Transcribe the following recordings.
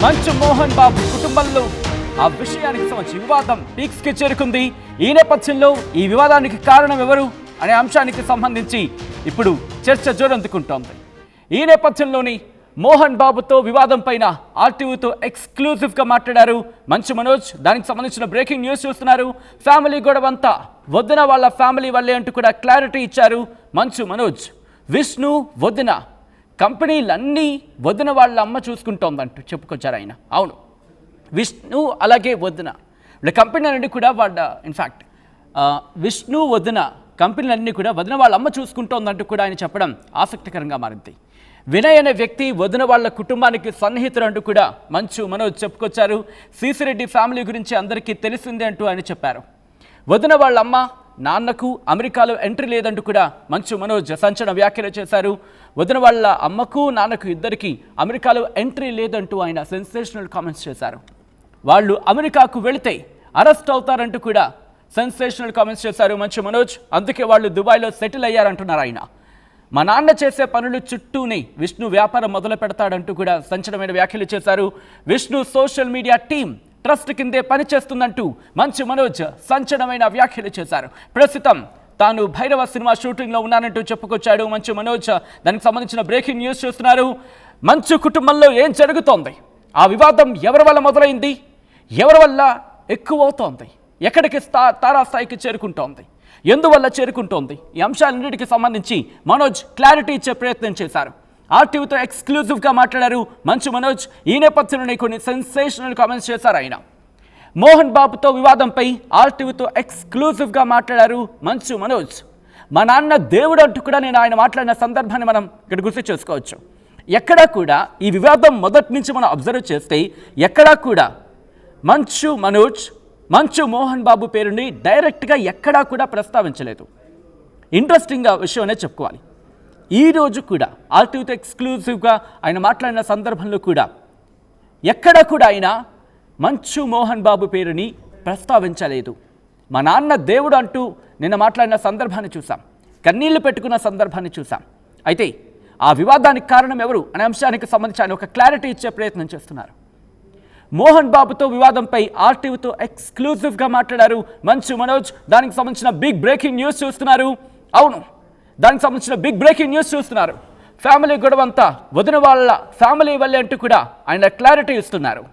మంచు మోహన్ బాబు కుటుంబంలో ఆ విషయానికి సంబంధించి వివాదం పీక్స్కి చేరుకుంది. ఈ నేపథ్యంలో ఈ వివాదానికి కారణం ఎవరు అనే అంశానికి సంబంధించి ఇప్పుడు చర్చ జోరందుకుంటోంది. ఈ నేపథ్యంలోని మోహన్ బాబుతో వివాదం పైన ఆర్టీవీతో ఎక్స్క్లూజివ్గా మాట్లాడారు మంచు మనోజ్. దానికి సంబంధించిన బ్రేకింగ్ న్యూస్ చూస్తున్నారు. ఫ్యామిలీ గొడవంతా వదిన వాళ్ళ ఫ్యామిలీ వల్లే అంటూ కూడా క్లారిటీ ఇచ్చారు మంచు మనోజ్. విష్ణు వదిన కంపెనీలన్నీ వదిన వాళ్ళ అమ్మ చూసుకుంటోందంటూ చెప్పుకొచ్చారు ఆయన. అవును, విష్ణు అలాగే వదిన వీళ్ళ కంపెనీలన్నీ కూడా ఇన్ఫ్యాక్ట్ విష్ణు వదిన కంపెనీలన్నీ కూడా వదిన వాళ్ళ అమ్మ చూసుకుంటోందంటూ కూడా ఆయన చెప్పడం ఆసక్తికరంగా మారింది. వినయ్ అనే వ్యక్తి వదిన వాళ్ళ కుటుంబానికి సన్నిహితుడు అంటూ కూడా మంచు మనోజ్ చెప్పుకొచ్చారు. సీసిరెడ్డి ఫ్యామిలీ గురించి అందరికీ తెలిసిందే అంటూ ఆయన చెప్పారు. వదిన వాళ్ళ అమ్మ నాన్నకు అమెరికాలో ఎంట్రీ లేదంటూ కూడా మంచు మనోజ్ సంచలన వ్యాఖ్యలు చేశారు. వదిన వాళ్ళ అమ్మకు నాన్నకు ఇద్దరికి అమెరికాలో ఎంట్రీ లేదంటూ ఆయన సెన్సేషనల్ కామెంట్స్ చేశారు. వాళ్ళు అమెరికాకు వెళితే అరెస్ట్ అవుతారంటూ కూడా సెన్సేషనల్ కామెంట్స్ చేశారు మంచు మనోజ్. అందుకే వాళ్ళు దుబాయ్లో సెటిల్ అయ్యారంటున్నారు ఆయన. మా నాన్న చేసే పనులు చుట్టూనే విష్ణు వ్యాపారం మొదలు పెడతాడంటూ కూడా సంచలనమైన వ్యాఖ్యలు చేశారు. Vishnu social media team trust కిందే పనిచేస్తుందంటూ మంచు మనోజ్ సంచలనమైన వ్యాఖ్యలు చేశారు. ప్రస్తుతం తాను భైరవ సినిమా షూటింగ్లో ఉన్నానంటూ చెప్పుకొచ్చాడు మంచు మనోజ్. దానికి సంబంధించిన బ్రేకింగ్ న్యూస్ చూస్తున్నారు. మంచు కుటుంబంలో ఏం జరుగుతోంది, ఆ వివాదం ఎవరి వల్ల మొదలైంది, ఎవరి వల్ల ఎక్కువ అవుతోంది, ఎక్కడికి తారాస్థాయికి చేరుకుంటోంది, ఎందువల్ల చేరుకుంటోంది, ఈ అంశాలన్నిటికీ సంబంధించి మనోజ్ క్లారిటీ ఇచ్చే ప్రయత్నం చేశారు. ఆర్టీవీతో ఎక్స్క్లూజివ్గా మాట్లాడారు మంచు మనోజ్. ఈ నేపథ్యంలోనే కొన్ని సెన్సేషనల్ కామెంట్స్ చేశారు ఆయన. మోహన్ బాబుతో వివాదంపై ఆర్టీవీతో ఎక్స్క్లూజివ్గా మాట్లాడారు మంచు మనోజ్. మా నాన్న దేవుడు అంటూ కూడా నేను ఆయన మాట్లాడిన సందర్భాన్ని మనం ఇక్కడ గుర్తు చేసుకోవచ్చు. ఎక్కడా కూడా ఈ వివాదం మొదటి నుంచి మనం అబ్జర్వ్ చేస్తే ఎక్కడా కూడా మంచు మోహన్ బాబు పేరుని డైరెక్ట్గా ఎక్కడా కూడా ప్రస్తావించలేదు. ఇంట్రెస్టింగ్గా విషయం అనేది చెప్పుకోవాలి. ఈరోజు కూడా ఆర్టీవీతో ఎక్స్క్లూజివ్గా ఆయన మాట్లాడిన సందర్భంలో కూడా ఎక్కడా కూడా ఆయన మంచు మోహన్ బాబు పేరుని ప్రస్తావించలేదు. మా నాన్న దేవుడు అంటూ నిన్న మాట్లాడిన సందర్భాన్ని చూసాం, కన్నీళ్లు పెట్టుకున్న సందర్భాన్ని చూసాం. అయితే ఆ వివాదానికి కారణం ఎవరు అనే అంశానికి సంబంధించి ఆయన ఒక క్లారిటీ ఇచ్చే ప్రయత్నం చేస్తున్నారు. మోహన్ బాబుతో వివాదంపై ఆర్టీవీతో ఎక్స్క్లూజివ్గా మాట్లాడారు మంచు మనోజ్. దానికి సంబంధించిన బిగ్ బ్రేకింగ్ న్యూస్ చూస్తున్నారు. అవును, దానికి సంబంధించిన బిగ్ బ్రేకింగ్ న్యూస్ చూస్తున్నారు. ఫ్యామిలీ గొడవంతా వదిన వాళ్ళ ఫ్యామిలీ వల్లే అంటూ కూడా ఆయన క్లారిటీ ఇస్తున్నారు.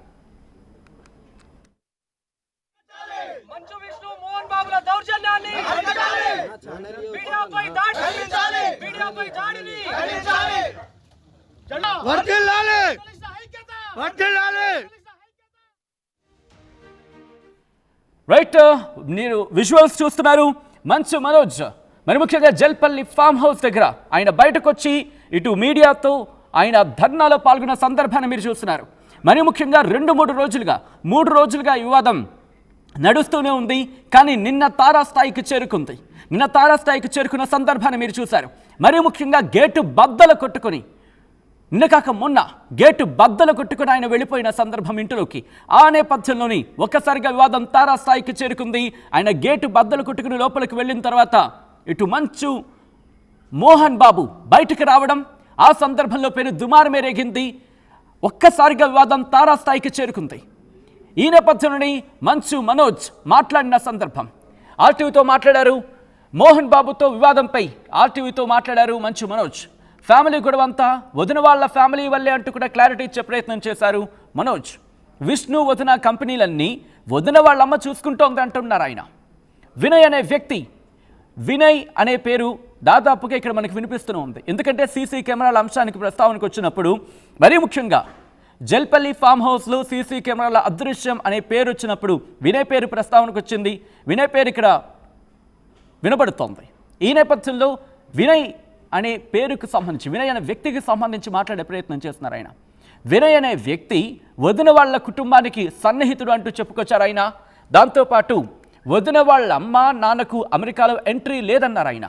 రైట్, మీరు విజువల్స్ చూస్తున్నారు. మంచు మనోజ్ మరి ముఖ్యంగా జల్పల్లి ఫామ్ హౌస్ దగ్గర ఆయన బయటకు వచ్చి ఇటు మీడియాతో ఆయన ధర్నాలో పాల్గొన్న సందర్భాన్ని మీరు చూస్తున్నారు. మరి ముఖ్యంగా 3 రోజులుగా ఈ వివాదం నడుస్తూనే ఉంది. కానీ నిన్న తారాస్థాయికి చేరుకున్న సందర్భాన్ని మీరు చూశారు. మరి ముఖ్యంగా గేటు బద్దలు కొట్టుకొని ఆయన వెళ్ళిపోయిన సందర్భం ఇంటిలోకి. ఆ నేపథ్యంలోని ఒక్కసారిగా వివాదం తారాస్థాయికి చేరుకుంది. ఆయన గేటు బద్దలు కొట్టుకుని లోపలికి వెళ్ళిన తర్వాత ఇటు మంచు మోహన్ బాబు బయటకు రావడం, ఆ సందర్భంలో పేరు దుమారం రేగింది. ఒక్కసారిగా వివాదం తారాస్థాయికి చేరుకుంది. ఈ నేపథ్యంలోని మంచు మనోజ్ మాట్లాడిన సందర్భం ఆర్టీవీతో మాట్లాడారు. మోహన్ బాబుతో వివాదంపై ఆర్టీవీతో మాట్లాడారు మంచు మనోజ్. ఫ్యామిలీ గొడవంతా వదిన వాళ్ళ ఫ్యామిలీ వల్లే అంటూ కూడా క్లారిటీ ఇచ్చే ప్రయత్నం చేశారు మనోజ్. విష్ణు వదిన కంపెనీలన్నీ వదిన వాళ్ళమ్మ చూసుకుంటోంది అంటున్నారు ఆయన. వినయ్ అనే పేరు దాదాపుగా ఇక్కడ మనకు వినిపిస్తూనే ఉంది. ఎందుకంటే సీసీ కెమెరాల అంశానికి ప్రస్తావనకు వచ్చినప్పుడు మరీ ముఖ్యంగా జల్పల్లి ఫామ్ హౌస్లో సీసీ కెమెరాల అదృశ్యం అనే పేరు వచ్చినప్పుడు వినయ్ పేరు ప్రస్తావనకు వచ్చింది. వినయ్ పేరు ఇక్కడ వినబడుతోంది. ఈ నేపథ్యంలో వినయ్ అనే పేరుకు సంబంధించి, వినయ్ అనే వ్యక్తికి సంబంధించి మాట్లాడే ప్రయత్నం చేస్తున్నారు ఆయన. వినయ్ అనే వ్యక్తి వదిన వాళ్ళ కుటుంబానికి సన్నిహితుడు అంటూ చెప్పుకొచ్చారు ఆయన. దాంతోపాటు వదిన వాళ్ళ అమ్మ నాన్నకు అమెరికాలో ఎంట్రీ లేదన్నారు ఆయన.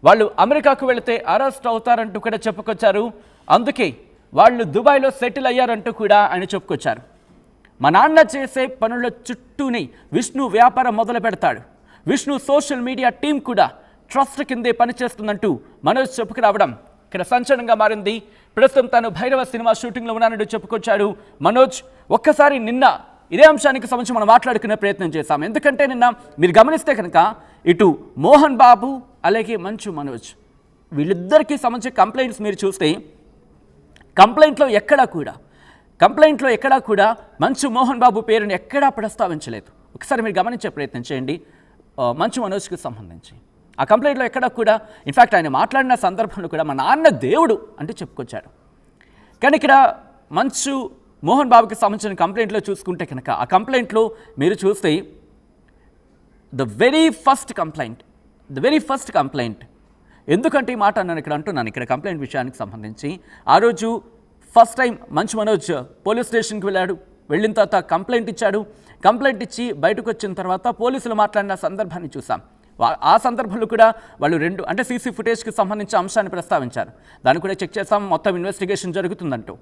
వాళ్ళు అమెరికాకు వెళితే అరెస్ట్ అవుతారంటూ కూడా చెప్పుకొచ్చారు. అందుకే వాళ్ళు దుబాయ్లో సెటిల్ అయ్యారంటూ కూడా ఆయన చెప్పుకొచ్చారు. మా నాన్న చేసే పనుల చుట్టూనే విష్ణు వ్యాపారం మొదలు పెడతాడు. విష్ణు సోషల్ మీడియా టీం కూడా ట్రస్ట్ కిందే పనిచేస్తుందంటూ మనోజ్ చెప్పుకురావడం ఇక్కడ సంచలనంగా మారింది. ప్రస్తుతం తాను భైరవ సినిమా షూటింగ్లో ఉన్నానంటూ చెప్పుకొచ్చాడు మనోజ్. ఒక్కసారి నిన్న ఇదే అంశానికి సంబంధించి మనం మాట్లాడుకునే ప్రయత్నం చేశాం. ఎందుకంటే నిన్న మీరు గమనిస్తే కనుక ఇటు మోహన్ బాబు అలాగే మంచు మనోజ్ వీళ్ళిద్దరికీ సంబంధించిన కంప్లైంట్స్ మీరు చూస్తే కంప్లైంట్లో ఎక్కడా కూడా మంచు మోహన్ బాబు పేరుని ఎక్కడా ప్రస్తావించలేదు. ఒకసారి మీరు గమనించే ప్రయత్నం చేయండి. మంచు మనోజ్కి సంబంధించి ఆ కంప్లైంట్లో ఎక్కడా కూడా ఇన్ఫ్యాక్ట్ ఆయన మాట్లాడిన సందర్భంలో కూడా మా నాన్న దేవుడు అంటే చెప్పుకొచ్చాడు. కానీ ఇక్కడ మంచు మోహన్ బాబుకి సంబంధించిన కంప్లైంట్లో చూసుకుంటే కనుక ఆ కంప్లైంట్లో మీరు చూస్తే ద వెరీ ఫస్ట్ కంప్లైంట్ ఎందుకంటే ఈ మాట నేను ఇక్కడ అంటున్నాను. ఇక్కడ కంప్లైంట్ విషయానికి సంబంధించి ఆ రోజు first time Manchu Manoj police స్టేషన్కి వెళ్ళిన తర్వాత కంప్లైంట్ ఇచ్చి బయటకు వచ్చిన తర్వాత పోలీసులు మాట్లాడిన సందర్భాన్ని చూసాం. ఆ సందర్భంలో కూడా వాళ్ళు అంటే సీసీ ఫుటేజ్కి సంబంధించిన అంశాన్ని ప్రస్తావించారు. దాన్ని కూడా చెక్ చేస్తాం, మొత్తం ఇన్వెస్టిగేషన్ జరుగుతుందంటూ.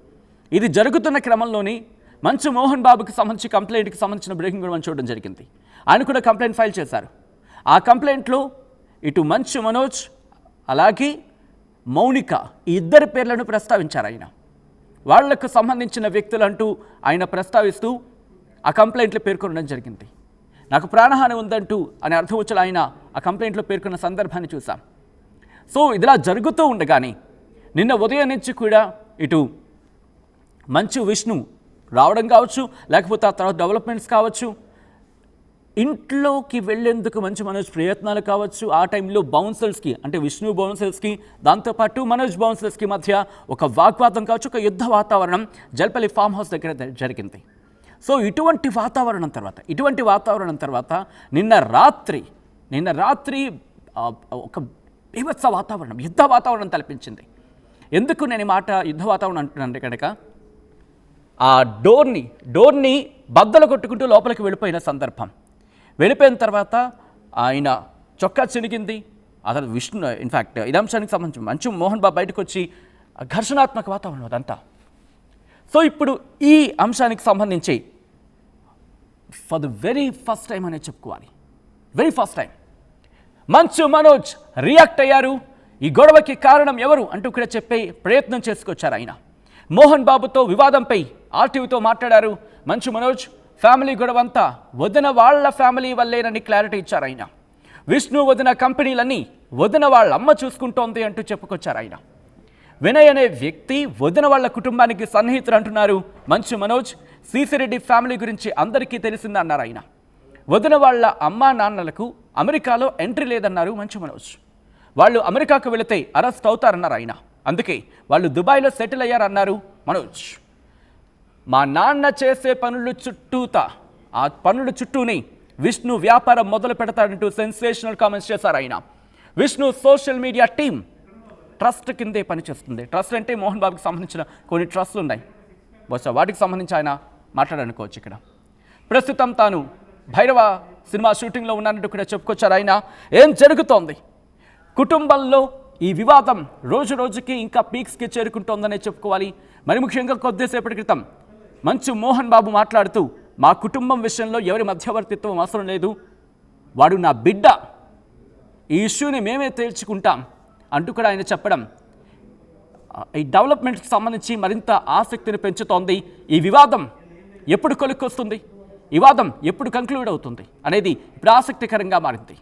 ఇది జరుగుతున్న క్రమంలోని మంచు మోహన్ బాబుకి సంబంధించి కంప్లైంట్కి సంబంధించిన బ్రేకింగ్ కూడా మనం చూడడం జరిగింది. ఆయన కూడా కంప్లైంట్ ఫైల్ చేశారు. ఆ కంప్లైంట్లో ఇటు మంచు మనోజ్ అలాగే మౌనిక ఈ ఇద్దరి పేర్లను ప్రస్తావించారు. వాళ్లకు సంబంధించిన వ్యక్తులు అంటూ ఆయన ప్రస్తావిస్తూ ఆ కంప్లైంట్లో పేర్కొనడం జరిగింది. నాకు ప్రాణహాని ఉందంటూ అని అర్థం వచ్చి ఆయన ఆ కంప్లైంట్లో పేర్కొన్న సందర్భాన్ని చూసాం. సో ఇదిలా జరుగుతూ ఉండగానే నిన్న ఉదయం నుంచి కూడా ఇటు మంచు విష్ణు రావడం కావచ్చు, లేకపోతే ఆ తర్వాత డెవలప్మెంట్స్ కావచ్చు, ఇంట్లోకి వెళ్లేందుకు మంచు మనోజ్ ప్రయత్నాలు కావచ్చు, ఆ టైంలో బౌన్సర్స్కి అంటే విష్ణు బౌన్సర్స్కి దాంతోపాటు మనోజ్ బౌన్సర్స్కి మధ్య ఒక వాగ్వాదం కావచ్చు, ఒక యుద్ధ వాతావరణం జల్పల్లి ఫామ్ హౌస్ దగ్గర జరిగింది. సో ఇటువంటి వాతావరణం తర్వాత నిన్న రాత్రి ఒక బీభత్స వాతావరణం, యుద్ధ వాతావరణం తలపించింది. ఎందుకు నేను ఈ మాట యుద్ధ వాతావరణం అంటున్నాను కనుక ఆ డోర్ని బద్దలు కొట్టుకుంటూ లోపలికి వెళ్ళిపోయిన తర్వాత ఆయన చొక్కా చినిగింది. అసలు విష్ణు ఇన్ఫ్యాక్ట్ ఇదే అంశానికి సంబంధించి మంచు మోహన్ బాబు బయటకు వచ్చి ఘర్షణాత్మక వాతావరణం అదంతా. సో ఇప్పుడు ఈ అంశానికి సంబంధించి for the very first time అనేది చెప్పుకోవాలి. మంచు మనోజ్ రియాక్ట్ అయ్యారు. ఈ గొడవకి కారణం ఎవరు అంటూ కూడా చెప్పే ప్రయత్నం చేసుకొచ్చారు ఆయన. మోహన్ బాబుతో వివాదంపై ఆర్టీవీతో మాట్లాడారు మంచు మనోజ్. ఫ్యామిలీ గొడవంతా వదిన వాళ్ళ ఫ్యామిలీ వల్లేనని క్లారిటీ ఇచ్చారు ఆయన. విష్ణు వదిన కంపెనీలన్నీ వదిన వాళ్ళ అమ్మ చూసుకుంటోంది అంటూ చెప్పుకొచ్చారు ఆయన. వినయ్ అనే వ్యక్తి వదిన వాళ్ళ కుటుంబానికి సన్నిహితులు అంటున్నారు మంచు మనోజ్. సీసిరెడ్డి ఫ్యామిలీ గురించి అందరికీ తెలిసిందన్నారు ఆయన. వదిన వాళ్ళ అమ్మా నాన్నలకు అమెరికాలో ఎంట్రీ లేదన్నారు మంచు మనోజ్. వాళ్ళు అమెరికాకు వెళితే అరెస్ట్ అవుతారన్నారు ఆయన. అందుకే వాళ్ళు దుబాయ్లో సెటిల్ అయ్యారన్నారు మనోజ్. మా నాన్న చేసే ఆ పనుల చుట్టూనే విష్ణు వ్యాపారం మొదలు పెడతాడంటూ సెన్సేషనల్ కామెంట్స్ చేశారు ఆయన. Vishnu social media team trust కిందే పనిచేస్తుంది. ట్రస్ట్ అంటే మోహన్ బాబుకి సంబంధించిన కొన్ని ట్రస్ట్లు ఉన్నాయి, బహుశా వాటికి సంబంధించి ఆయన మాట్లాడనుకోవచ్చు. ఇక్కడ ప్రస్తుతం తాను భైరవ సినిమా షూటింగ్లో ఉన్నానంటూ కూడా చెప్పుకొచ్చారు ఆయన. ఏం జరుగుతోంది కుటుంబంలో? ఈ వివాదం రోజు రోజుకి ఇంకా పీక్స్కి చేరుకుంటోందనే చెప్పుకోవాలి. మరి ముఖ్యంగా కొద్దిసేపటి క్రితం మంచు మోహన్ బాబు మాట్లాడుతూ మా కుటుంబం విషయంలో ఎవరి మధ్యవర్తిత్వం అవసరం లేదు, వాడు నా బిడ్డ, ఈ ఇష్యూని మేమే తేల్చుకుంటాం అంటూ కూడా ఆయన చెప్పడం ఈ డెవలప్మెంట్కి సంబంధించి మరింత ఆసక్తిని పెంచుతోంది. ఈ వివాదం ఎప్పుడు కొలుక్కొస్తుంది, ఈ వివాదం ఎప్పుడు కంక్లూడ్ అవుతుంది అనేది ఇప్పుడు ఆసక్తికరంగా మారింది.